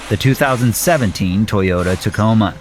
the 2017 Toyota Tacoma.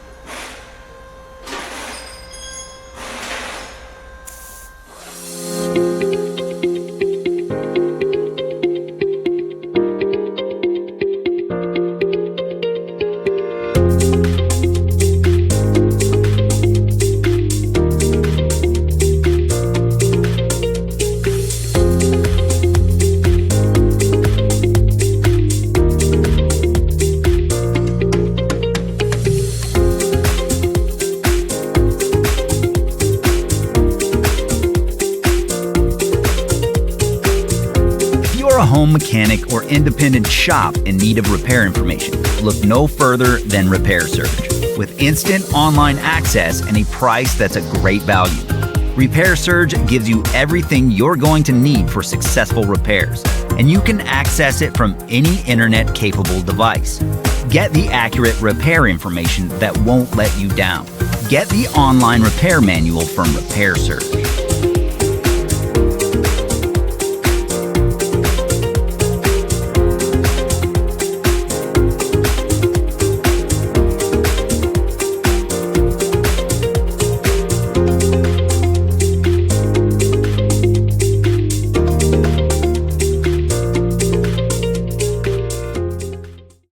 A home mechanic or independent shop in need of repair information, look no further than Repair Surge. With instant online access and a price that's a great value, Repair Surge gives you everything you're going to need for successful repairs, and you can access it from any internet-capable device. Get the accurate repair information that won't let you down. Get the online repair manual from Repair Surge.